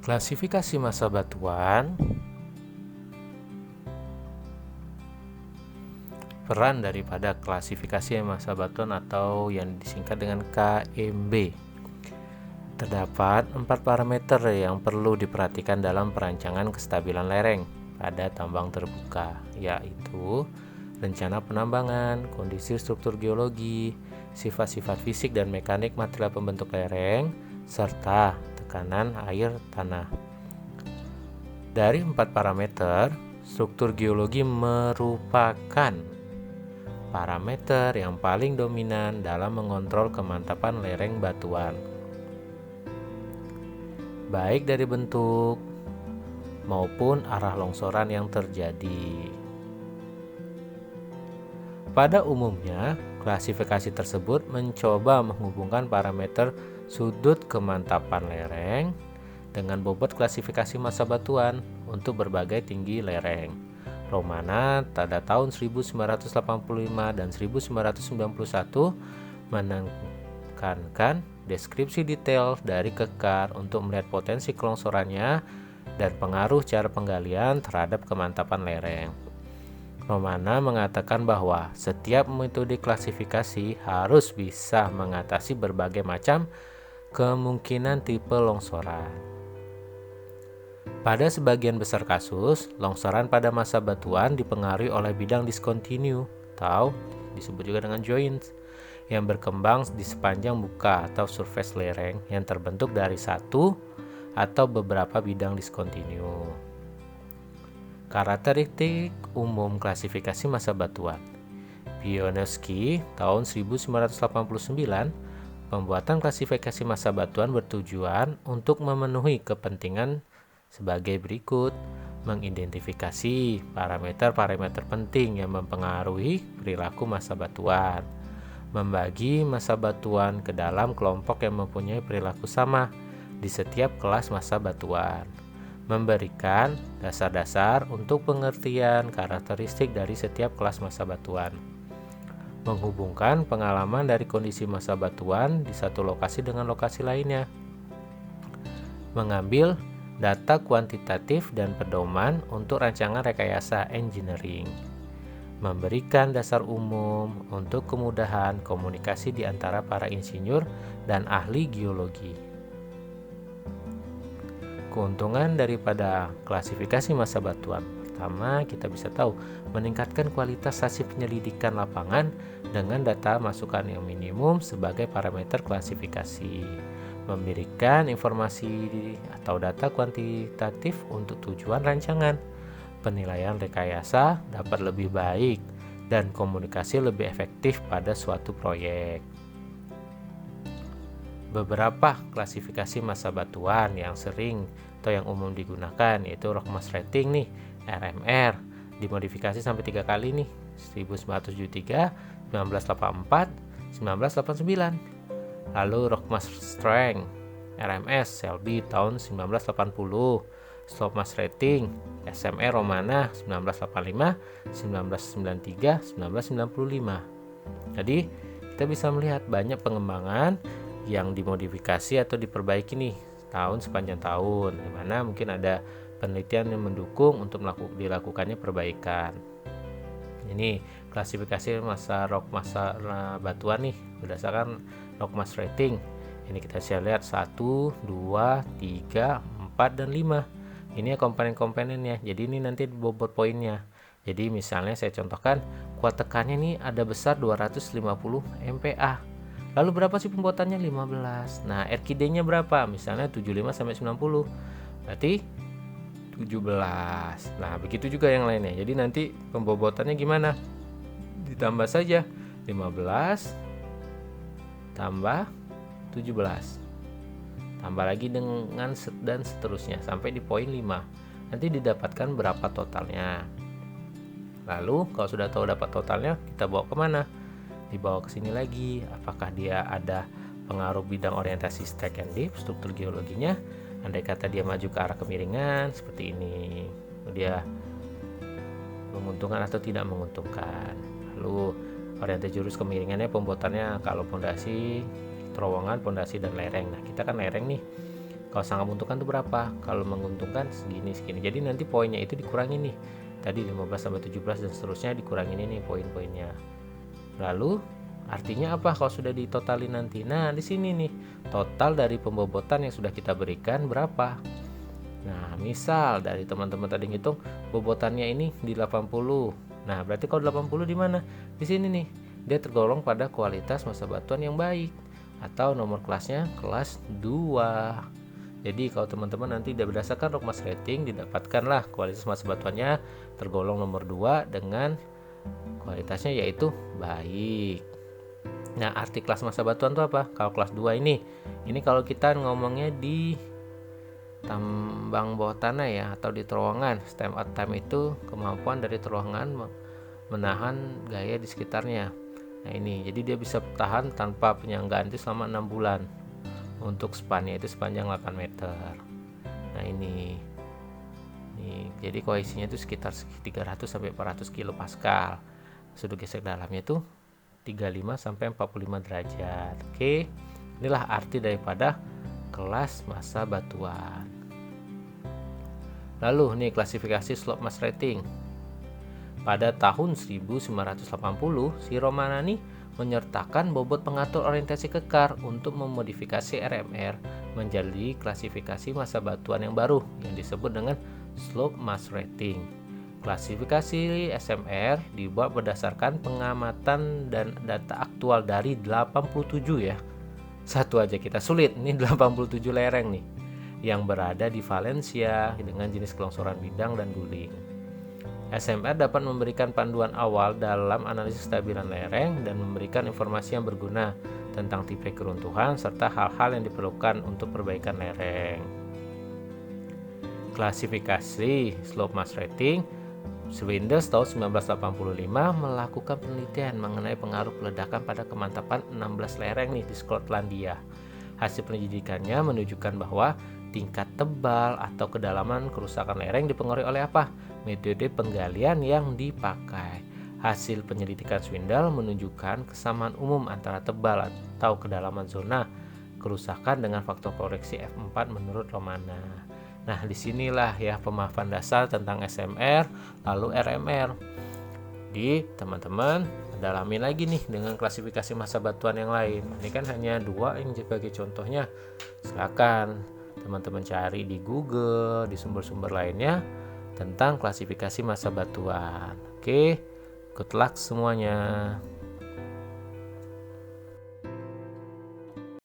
Klasifikasi massa batuan. Peran daripada klasifikasi massa batuan atau yang disingkat dengan KMB. Terdapat 4 parameter yang perlu diperhatikan dalam perancangan kestabilan lereng pada tambang terbuka, yaitu rencana penambangan, kondisi struktur geologi, sifat-sifat fisik dan mekanik material pembentuk lereng, serta tekanan air tanah. Dari 4 parameter, struktur geologi merupakan parameter yang paling dominan dalam mengontrol kemantapan lereng batuan, baik dari bentuk maupun arah longsoran yang terjadi. Pada umumnya, klasifikasi tersebut mencoba menghubungkan parameter sudut kemantapan lereng dengan bobot klasifikasi massa batuan untuk berbagai tinggi lereng. Romana pada tahun 1985 dan 1991 menekankan deskripsi detail dari kekar untuk melihat potensi kelongsorannya dan pengaruh cara penggalian terhadap kemantapan lereng. Romana mengatakan bahwa setiap metode klasifikasi harus bisa mengatasi berbagai macam kemungkinan tipe longsoran. Pada sebagian besar kasus, longsoran pada massa batuan dipengaruhi oleh bidang diskontinu atau disebut juga dengan joints yang berkembang di sepanjang muka atau surface lereng yang terbentuk dari satu atau beberapa bidang diskontinu. Karakteristik umum klasifikasi massa batuan. Pionowski tahun 1989, pembuatan klasifikasi massa batuan bertujuan untuk memenuhi kepentingan sebagai berikut: mengidentifikasi parameter-parameter penting yang mempengaruhi perilaku massa batuan, membagi massa batuan ke dalam kelompok yang mempunyai perilaku sama di setiap kelas massa batuan, memberikan dasar-dasar untuk pengertian karakteristik dari setiap kelas massa batuan, menghubungkan pengalaman dari kondisi massa batuan di satu lokasi dengan lokasi lainnya, mengambil data kuantitatif dan pedoman untuk rancangan rekayasa engineering, memberikan dasar umum untuk kemudahan komunikasi di antara para insinyur dan ahli geologi. Keuntungan daripada klasifikasi massa batuan. Pertama, kita bisa tahu meningkatkan kualitas hasil penyelidikan lapangan dengan data masukan yang minimum sebagai parameter klasifikasi, memberikan informasi atau data kuantitatif untuk tujuan rancangan, penilaian rekayasa dapat lebih baik, dan komunikasi lebih efektif pada suatu proyek. Beberapa klasifikasi massa batuan yang sering atau yang umum digunakan yaitu rock mass rating nih, RMR, dimodifikasi sampai 3 kali nih, 1973, 1984, 1989. Lalu rock mass strength RMS Selby tahun 1980, slope mass rating SMR Romana 1985, 1993, 1995. Jadi kita bisa melihat banyak pengembangan yang dimodifikasi atau diperbaiki nih sepanjang tahun, di mana mungkin ada penelitian yang mendukung untuk dilakukannya perbaikan. Ini klasifikasi rock massa batuan nih berdasarkan rock mass rating. Ini kita bisa lihat 1, 2, 3, 4, dan 5. Ini komponen-komponennya. Jadi ini nanti bobot poinnya. Jadi misalnya saya contohkan, kuat tekannya ini ada besar 250 MPa. Lalu berapa sih pembuatannya? 15. Nah, RKD-nya berapa? Misalnya 75 sampai 90. Berarti 17. Nah, begitu juga yang lainnya. Jadi nanti pembobotannya gimana? Ditambah saja 15 tambah 17. Tambah lagi dengan dan seterusnya sampai di poin 5. Nanti didapatkan berapa totalnya. Lalu kalau sudah tahu dapat totalnya, kita bawa kemana? Dibawa ke sini lagi. Apakah dia ada pengaruh bidang orientasi stack and dip, struktur geologinya? Andai kata dia maju ke arah kemiringan seperti ini, dia menguntungkan atau tidak menguntungkan. Lalu orientasi jurus kemiringannya, pembuatannya kalau pondasi, terowongan, pondasi, dan lereng. Nah, kita kan lereng nih. Kalau sangat menguntungkan itu berapa? Kalau menguntungkan segini. Jadi nanti poinnya itu dikurangi nih. Tadi 15 sampai 17 dan seterusnya dikurangin ini poin-poinnya. Lalu artinya apa kalau sudah ditotalin nanti? Nah, di sini nih, total dari pembobotan yang sudah kita berikan berapa? Nah, misal dari teman-teman tadi ngitung bobotannya ini di 80. Nah, berarti kalau 80 di mana? Di sini nih. Dia tergolong pada kualitas massa batuan yang baik atau nomor kelasnya kelas 2. Jadi kalau teman-teman nanti berdasarkan Rockmas rating didapatkanlah kualitas massa batuannya tergolong nomor 2 dengan kualitasnya yaitu baik. Nah, arti kelas massa batuan itu apa? Kalau kelas 2 ini kalau kita ngomongnya di tambang bawah tanah ya atau di terowongan. Stand at time itu kemampuan dari terowongan menahan gaya di sekitarnya. Nah, ini jadi dia bisa tahan tanpa penyanggaan itu selama 6 bulan. Untuk spannya itu sepanjang 8 meter. Nah, ini jadi koheksinya itu sekitar 300 sampai 400 kilopascal. Sudut gesek dalamnya itu 35 sampai 45 derajat. Oke. Inilah arti daripada kelas massa batuan. Lalu nih klasifikasi slope mass rating. Pada tahun 1980, si Romanani menyertakan bobot pengatur orientasi kekar untuk memodifikasi RMR menjadi klasifikasi massa batuan yang baru yang disebut dengan slope mass rating. Klasifikasi SMR dibuat berdasarkan pengamatan dan data aktual dari 87 ya. Satu aja kita sulit, ini 87 lereng nih yang berada di Valencia dengan jenis kelongsoran bidang dan guling. SMR dapat memberikan panduan awal dalam analisis kestabilan lereng dan memberikan informasi yang berguna tentang tipe keruntuhan serta hal-hal yang diperlukan untuk perbaikan lereng. Klasifikasi slope mass rating. Swindles tahun 1985 melakukan penelitian mengenai pengaruh peledakan pada kemantapan 16 lereng nih di Skotlandia. Hasil penyelidikannya menunjukkan bahwa tingkat tebal atau kedalaman kerusakan lereng dipengaruhi oleh apa? Metode penggalian yang dipakai. Hasil penyelidikan Swindle menunjukkan kesamaan umum antara tebal atau kedalaman zona kerusakan dengan faktor koreksi F4 menurut Romana. Nah, disinilah ya pemahaman dasar tentang SMR lalu RMR. Di teman-teman dalami lagi nih dengan klasifikasi massa batuan yang lain. Ini kan hanya 2 yang sebagai contohnya. Silakan teman-teman cari di Google, di sumber-sumber lainnya tentang klasifikasi massa batuan. Oke, good luck semuanya.